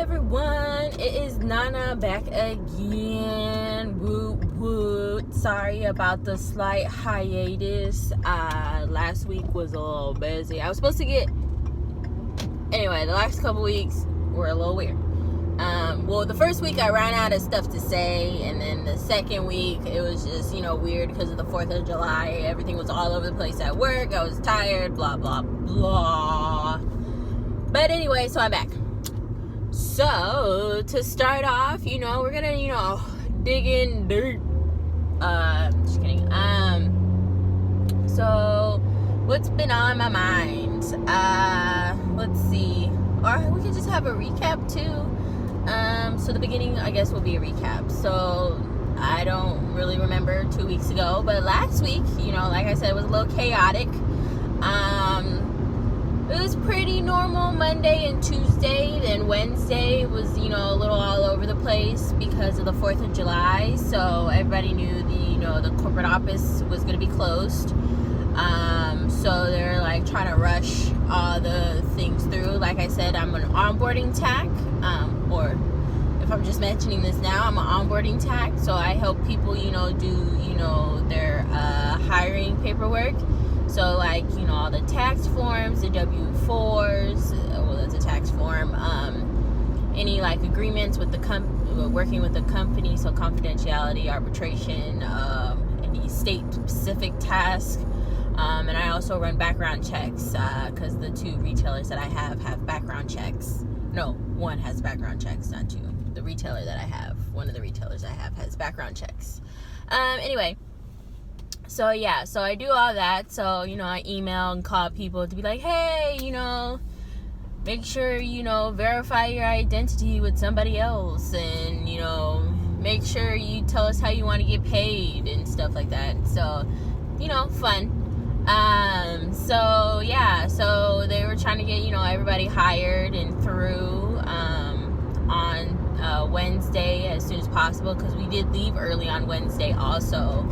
everyone, it is Nana back again. Woot woot. Sorry about the slight hiatus. Last week was a little busy. I was supposed to get, anyway, the last couple weeks were a little weird. Well, the first week I ran out of stuff to say, and then the second week it was just, weird because of the 4th of July. Everything was all over the place at work. I was tired, blah, blah, blah. But anyway, so I'm back. So, to start off, we're gonna, dig in dirt. Just kidding. So, what's been on my mind? Let's see. Or we could just have a recap, too. So the beginning, I guess, will be a recap. So, I don't really remember 2 weeks ago, but last week, like I said, it was a little chaotic. It was pretty normal Monday and Tuesday. Then Wednesday was, a little all over the place because of the 4th of July. So everybody knew the corporate office was going to be closed. So they're like trying to rush all the things through. Like I said, I'm an onboarding tech, or if I'm just mentioning this now, I'm an onboarding tech. So I help people, do, their hiring paperwork. So, like, all the tax forms, the W-4s, well, that's a tax form, any, like, agreements with working with the company, so confidentiality, arbitration, any state-specific task, and I also run background checks, because the two retailers that I have background checks. No, one has background checks, not two. The retailer that I have, one of the retailers I have has background checks. Anyway. So, yeah, so I do all that. So, I email and call people to be like, hey, make sure, verify your identity with somebody else. And, make sure you tell us how you want to get paid and stuff like that. So, fun. So, yeah, so they were trying to get, everybody hired and through on Wednesday as soon as possible, because we did leave early on Wednesday also.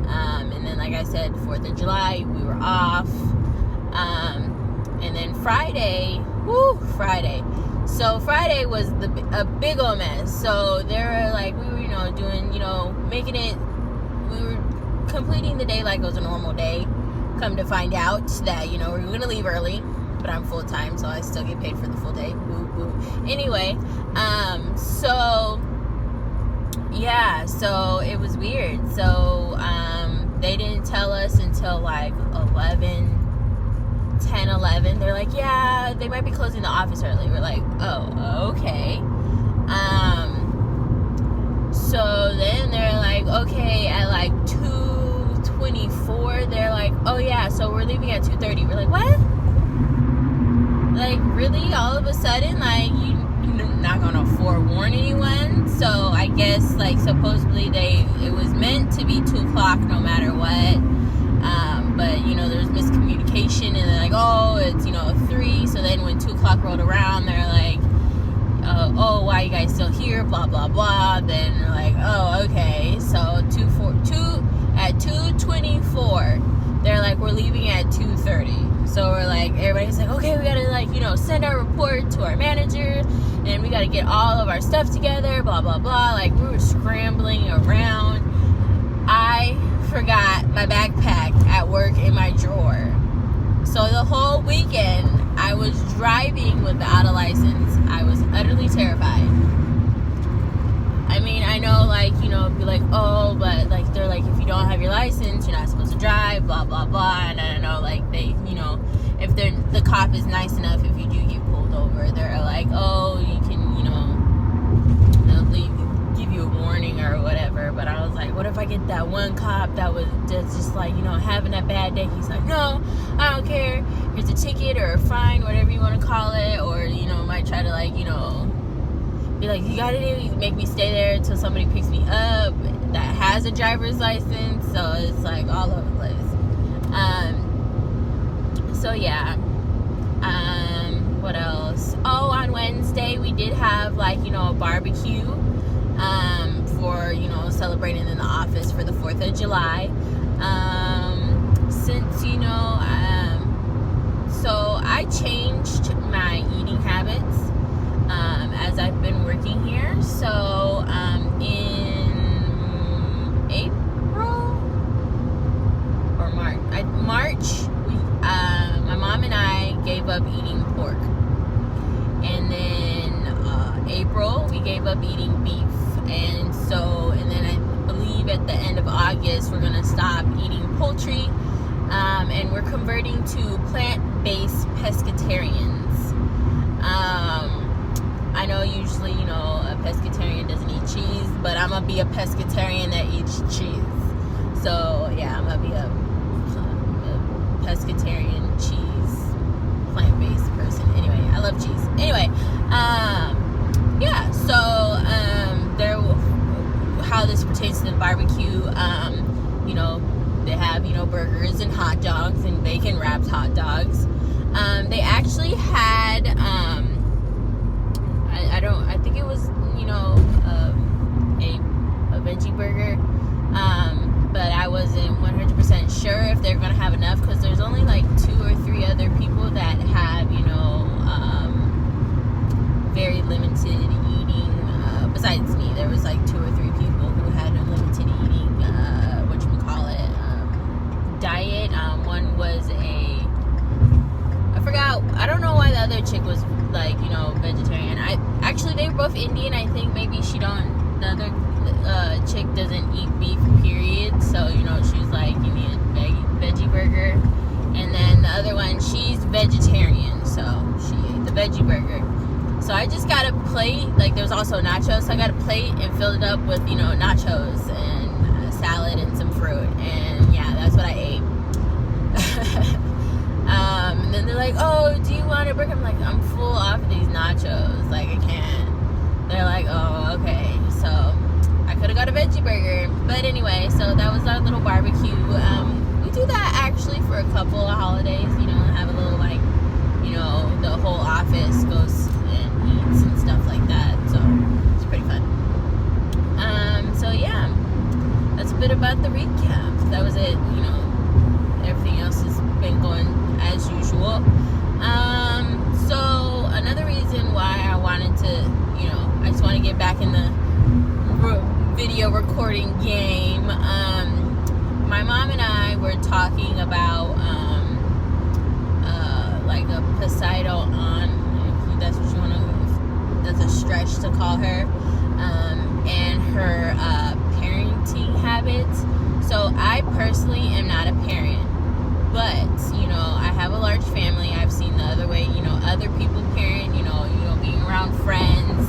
And then, like I said, 4th of July, we were off. And then Friday. So Friday was a big old mess. So they were like, we were, doing, making it, we were completing the day like it was a normal day. Come to find out that, we were going to leave early, but I'm full time, so I still get paid for the full day. Woo, woo. Anyway, yeah, so it was weird. So, they didn't tell us until like 10, 11. They're like, yeah, they might be closing the office early. We're like, oh, okay. So then they're like, okay, at like 2:24, they're like, oh yeah, so we're leaving at 2:30. We're like, what? Like, really? All of a sudden, like, you're not gonna forewarn anyone? So I guess, like, supposedly it was meant to be 2 o'clock no matter what. But, there's miscommunication, and they're like, oh, it's, 3. So then when 2 o'clock rolled around, they're like, oh, why are you guys still here? Blah, blah, blah. Then they're like, oh, okay. So at 2:24, they're like, we're leaving at 2:30. So we're like, everybody's like, okay, we gotta, like, send our report to our manager, and we gotta get all of our stuff together, blah, blah, blah. Like, we were scrambling around. I forgot my backpack at work in my drawer. So the whole weekend, I was driving without a license. I was utterly terrified. I mean, I know, like, be like, oh, but, like, they're like, if you don't have your license, you're not supposed to drive, blah, blah, blah. And I don't know, like, they, if the cop is nice enough, if you do get pulled over, they're like, oh, you can, they'll give you a warning or whatever. But I was like, what if I get that one cop that's just like, having a bad day? He's like, no, I don't care. Here's a ticket or a fine, whatever you want to call it. Or, might try to, like, be like, you gotta make me stay there until somebody picks me up that has a driver's license. So it's like all over the place. So yeah. What else? Oh, on Wednesday we did have, like, a barbecue for, celebrating in the office for the 4th of July. Since, so I changed my eating habits as I've So in April or March, my mom and I gave up eating pork, and then April we gave up eating beef, and then I believe at the end of August we're gonna stop eating poultry, and we're converting to plant-based pescatarians. I know usually, a pescatarian doesn't eat cheese, but I'm gonna be a pescatarian that eats cheese. So yeah, I'm gonna be a pescatarian cheese plant-based person. Anyway, I love cheese. Anyway, yeah. So how this pertains to the barbecue, they have burgers and hot dogs and bacon wrapped hot dogs. They actually had I think it was a veggie burger, but I wasn't 100% sure if they're gonna have enough, because there's only like 2 or 3 other people that have very limited eating. Besides me, there was like 2 or 3 people who had a limited eating diet. One was I forgot. I don't know why the other chick was vegetarian. They were both Indian. I think maybe the other chick doesn't eat beef, period. So she was like, you need a veggie burger. And then the other one, she's vegetarian, so she ate the veggie burger. So I just got a plate. Like, there was also nachos, so I got a plate and filled it up with nachos and a salad and some fruit. And yeah, that's what I ate. And then they're like, oh, do you want a burger? I'm like, I'm full off of these nachos. Like, I can't. They're like, oh, okay. So I could have got a veggie burger. But anyway, so that was our little barbecue. We do that actually for a couple of holidays, have a little the whole office goes and eats and stuff like that. So it's pretty fun. So yeah, that's a bit about the recap. That was it. Everything else has been going as usual. So another reason why I wanted to, I just want to get back in the video recording game. My mom and I were talking about like a Poseidon aunt, if that's what you want to, that's a stretch to call her, and her parenting habits. So I personally am not a parent, but I have a large family. I've seen the other way, other people parent, being around friends,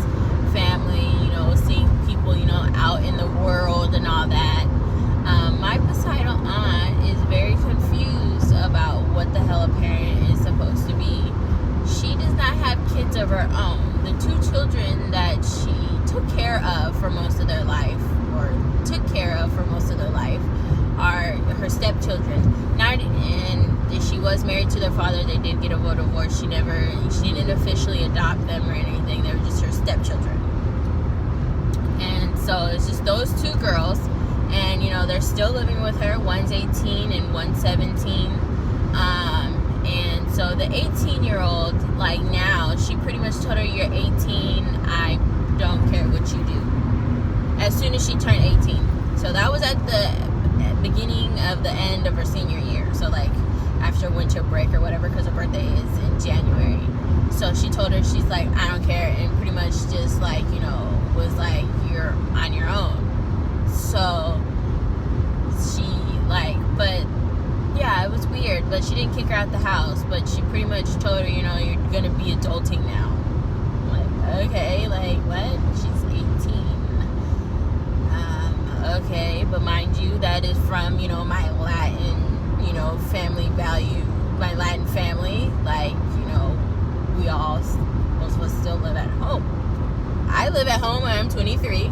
family, seeing people, out in the world and all that. My Poseidon aunt is very confused about what the hell a parent is supposed to be. She does not have kids of her own. The 2 children that she took care of for most of their life, are her stepchildren. And she was married to their father. They did get a divorce. She didn't officially adopt them or anything. They were just her stepchildren. And so it's just those 2 girls, and they're still living with her. One's 18 and one's 17. And so the 18-year-old, like, now, she pretty much told her, you're 18, I don't care what you do, as soon as she turned 18. So that was at the beginning of the end of her senior year, so like after winter break or whatever, because her birthday is in January. So she told her, she's like, I don't care, and pretty much just like, was like, you're on your own. So she but yeah, it was weird, but she didn't kick her out the house, but she pretty much told her, you're gonna be adulting now. I'm like, okay, like, what? She's 18. Okay, but mind you, that is from, my Latin, family value, my Latin family. Like, we all, most of us still live at home. I live at home. I'm 23.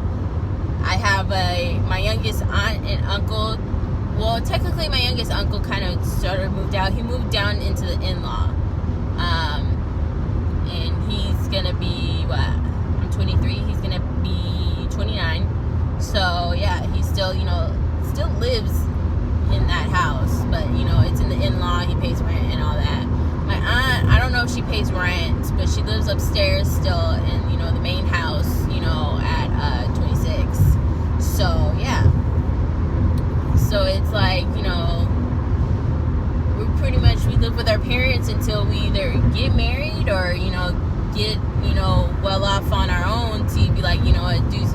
I have my youngest aunt and uncle. Well, technically, my youngest uncle kind of moved out. He moved down into the in-law. And he's going to be, I'm 23. He's going to be 29. So, yeah, he still, still lives in that house. But, it's in the in-law. He pays rent and all that. My aunt, I don't know if she pays rent, but she lives upstairs still in, the main house, at you know, well off on our own to be like, you know what, deuces.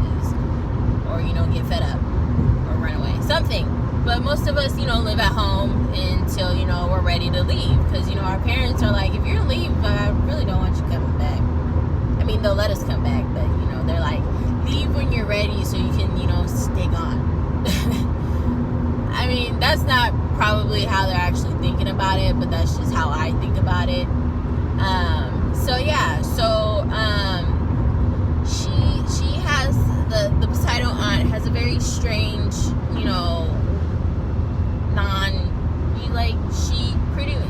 Or, you know, get fed up. Or run away. Something. But most of us, you know, live at home until, you know, we're ready to leave. Because, you know, our parents are like, if you're going to leave, I really don't want you coming back. I mean, they'll let us come back. But, you know, they're like, leave when you're ready so you can, you know, stay gone. I mean, that's not probably how they're actually thinking about it. But that's just how I think about it. She has, the Poseidon aunt has a very strange, you know,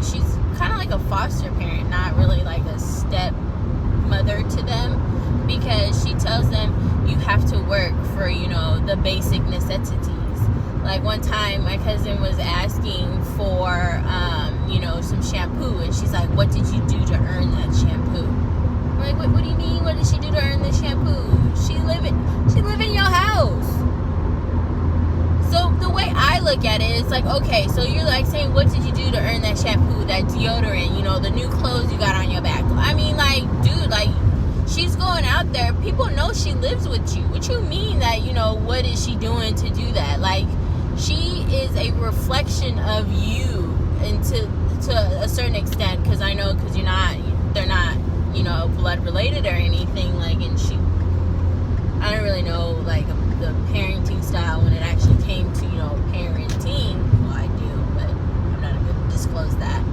she's kind of like a foster parent, not really like a step mother to them, because she tells them you have to work for, you know, the basic necessities. Like one time my cousin was asking for you know, some shampoo, and she's like, what did you do to earn that shampoo? I'm like, what do you mean, what did she do to earn the shampoo? She live in your house. So the way I look at it, it's like, okay, so you're like saying, what did you do to earn that shampoo, that deodorant, you know, the new clothes you got on your back? I mean, like, dude, like, she's going out there. People know she lives with you. What you mean that, you know, what is she doing to do that? Like, she is a reflection of you, and to a certain extent, because I know, because they're not, you know, blood related or anything, like, and I don't really know, like, the parenting style when it actually came to, you know, parenting. Well, I do, but I'm not going to disclose that.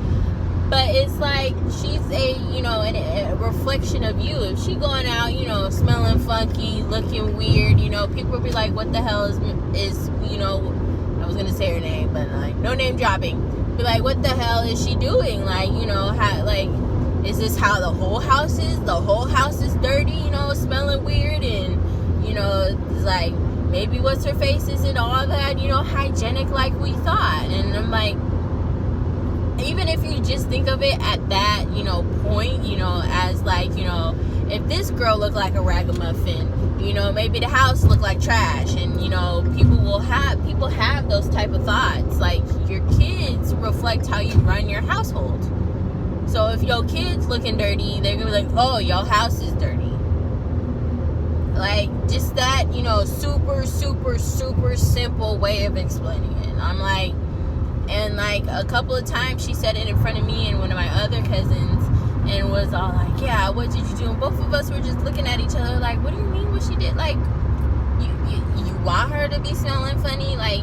But it's like, she's a, you know, a reflection of you. If she going out, you know, smelling funky, looking weird, you know, people will be like, what the hell is, you know, I was going to say her name, but, like, no name dropping. Be like, what the hell is she doing? Like, you know, how, like, is this how the whole house is? The whole house is dirty, you know, smelling weird, and, you know, it's like, maybe what's her face isn't all that, you know, hygienic like we thought. And I'm like, even if you just think of it at that, you know, point, you know, as like, you know, if this girl looked like a ragamuffin, you know, maybe the house looked like trash, and, you know, people have those type of thoughts. Like, your kids reflect how you run your household. So if your kids looking dirty, they're gonna be like, oh, your house is dirty. Like, just that, you know, super, super, super simple way of explaining it. I'm like, and like a couple of times she said it in front of me and one of my other cousins, and was all like, yeah, what did you do? And both of us were just looking at each other like, what do you mean what she did? Like, you want her to be smelling funny? Like,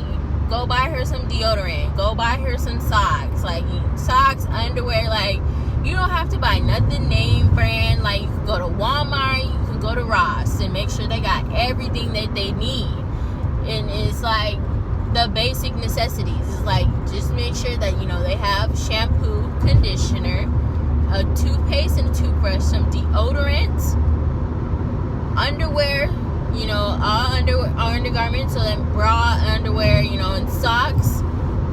go buy her some deodorant, go buy her some socks, like, socks, underwear. Like, you don't have to buy nothing name brand. Like, you can go to Walmart, you can go to Ross, and make sure they got everything that they need. And it's like the basic necessities. It's like, just make sure that, you know, they have shampoo, conditioner, a toothpaste and a toothbrush, some deodorant, underwear, you know, all undergarments, so then bra, underwear, you know, and socks,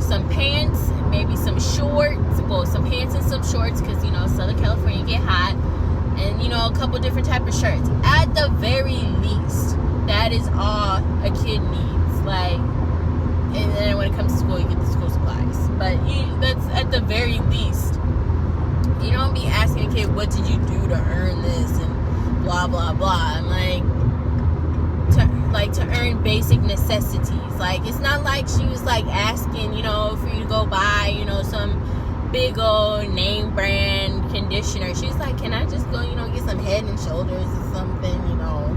some pants, maybe some shorts, well, some pants and some shorts, because, you know, Southern California get hot, and, you know, a couple different type of shirts. At the very least, that is all a kid needs. Like, and then when it comes to school, you get the school supplies. But that's at the very least. You don't be asking a kid, what did you do to earn this, and blah, blah, blah. I'm like, to earn basic necessities. Like, it's not like she was, like, asking, you know, for you to go buy, you know, some big old name brand conditioner. She's like, can I just go, you know, get some Head and Shoulders or something, you know,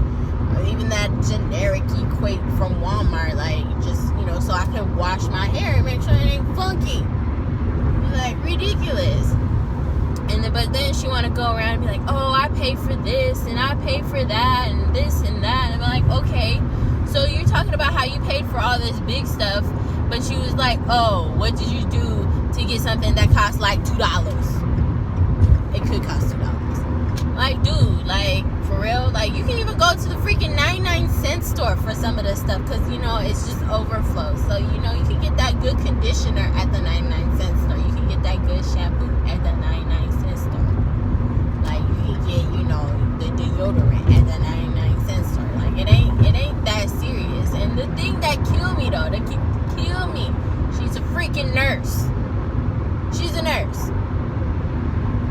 or even that generic equate from Walmart, like, just, you know, so I can wash my hair and make sure it ain't funky. Like, ridiculous. But then she want to go around and be like, oh, I pay for this, and I pay for that, and this and that. And I'm like, okay, so you're talking about how you paid for all this big stuff, but she was like, oh, what did you do to get something that costs like $2? It could cost $2. Like, dude, like, for real? Like, you can even go to the freaking 99-cent store for some of this stuff, because, you know, it's just overflow. So, you know, you can get that good conditioner at the 99-cent store. You can get that good shampoo at the 99-cent store. Like, you can get, you know, the deodorant at the 99-cent store. Like, it ain't that serious. And the thing that kill me, though, kill me, she's a freaking nurse. She's a nurse.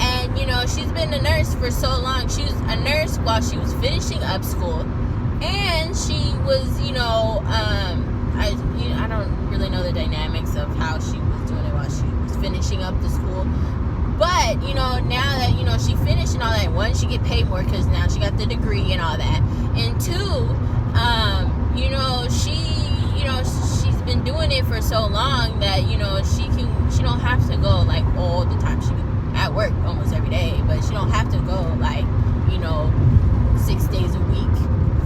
And, you know, she's been a nurse for so long. She was a nurse while she was finishing up school, and she was, I don't really know the dynamics of how she was doing it while she was finishing up the school. But, now that, she finished and all that, one, she get paid more because now she got the degree and all that. And two, she's been doing it for so long that, she don't have to go, like, all the time. She at work almost every day, but she don't have to go, like, 6 days a week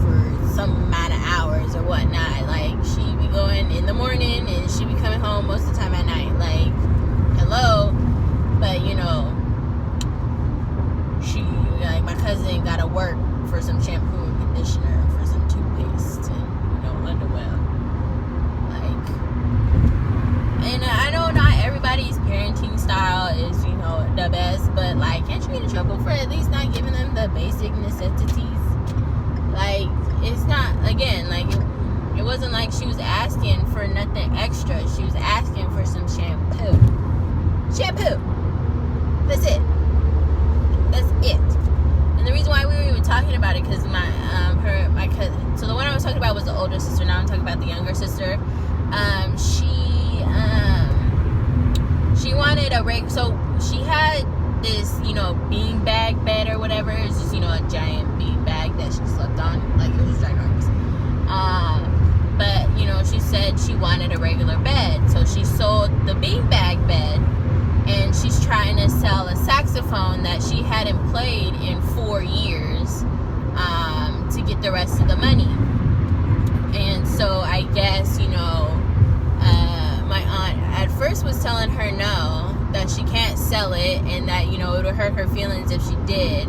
for some amount of hours or whatnot. Like, she be going in the morning and she be coming home most of the time at night. Like, hello. But, my cousin got to work for some shampoo and conditioner, for some toothpaste and, underwear. Like, and I know not everybody's parenting style is, the best, but, like, can't you get in trouble for at least not giving them the basic necessities? Like, it's not, again, like, it wasn't like she was asking for nothing extra. She was asking for some shampoo. Shampoo! That's it. That's it. And the reason why we were even talking about it, because my cousin, so the one I was talking about was the older sister. Now I'm talking about the younger sister. She wanted a break. So she had this, bean bag bed or whatever. It's just, a giant bean bag that she slept on. Like, it was ginormous. But, she said she wanted a regular bed. So she sold the bean bag bed. And she's trying to sell a saxophone that she hadn't played in 4 years to get the rest of the money. And so I guess, my aunt at first was telling her no, that she can't sell it and that, it would hurt her feelings if she did.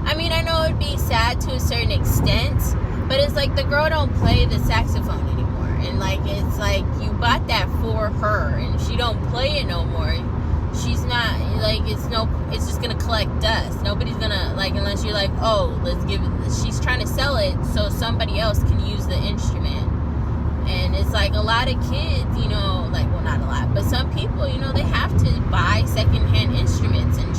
I mean, I know it would be sad to a certain extent, but it's like the girl don't play the saxophone anymore. And, like, it's like you bought that for her and she don't play it no more. She's not, like, it's just gonna collect dust. Nobody's gonna, like, unless you're like, oh, let's give it, she's trying to sell it so somebody else can use the instrument. And it's like a lot of kids, like, well, not a lot, but some people, they have to buy secondhand instruments. And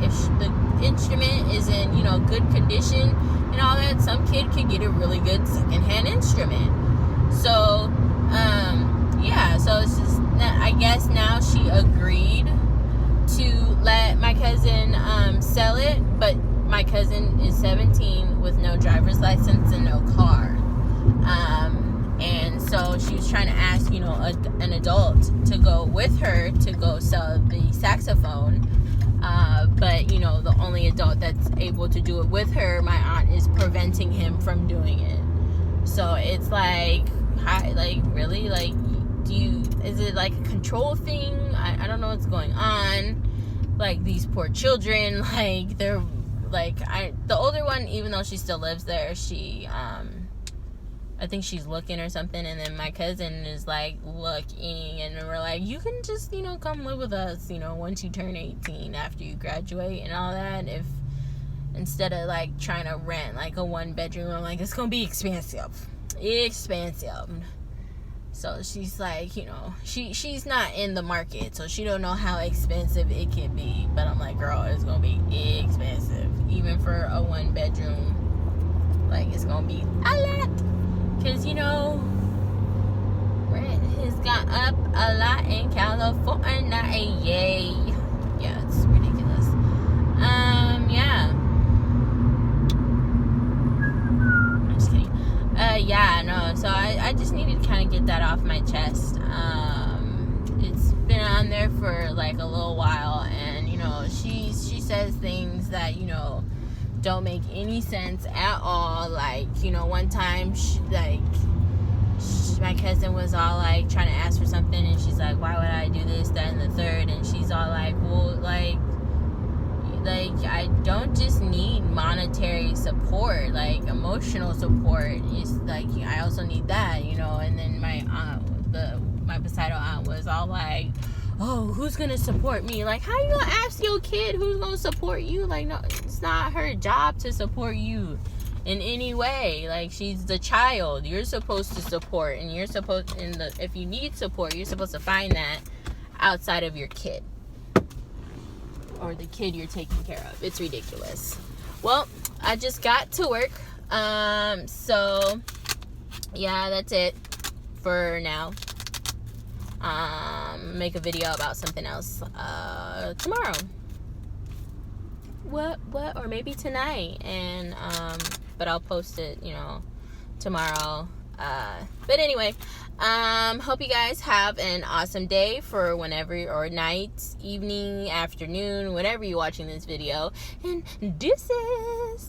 if the instrument is in, good condition and all that, some kid could get a really good secondhand instrument. So, so it's just, I guess now she agreed to let my cousin sell it, but my cousin is 17 with no driver's license and no car. And so she was trying to ask, an adult to go with her to go sell the saxophone. But, the only adult that's able to do it with her, my aunt, is preventing him from doing it. So it's like, really? Like, is it like a control thing? I don't know what's going on. Like, these poor children, like, they're, like, the older one, even though she still lives there, she, I think she's looking or something, and then my cousin is, like, looking, and we're like, you can just, come live with us, once you turn 18, after you graduate, and all that, instead of, like, trying to rent, like, a 1-bedroom, I'm like, it's gonna be expensive. So she's like, she's not in the market, so she don't know how expensive it can be. But I'm like, girl, it's gonna be expensive, even for a 1-bedroom. Like, it's gonna be a lot, cause rent has gone up a lot in California. Yay! Yeah, it's ridiculous. Yeah. So I just needed to kind of get that off my chest. It's been on there for like a little while, and she says things that don't make any sense at all. Like, one time my cousin was all like trying to ask for something, and she's like, why would I do this, that, and the third? And she's all like, well, like I don't just need monetary support, like emotional support. It's like I also need that, And then my aunt, my beside aunt, was all like, oh, who's gonna support me? Like, how you gonna ask your kid who's gonna support you? Like, no, it's not her job to support you in any way. Like, she's the child. You're supposed to support, and if you need support, you're supposed to find that outside of your kid. or the kid you're taking care of. It's ridiculous. Well, I just got to work. So yeah, that's it for now. Make a video about something else tomorrow. What or maybe tonight, and but I'll post it, tomorrow. But anyway, hope you guys have an awesome day for whenever, or night, evening, afternoon, whenever you're watching this video. And deuces.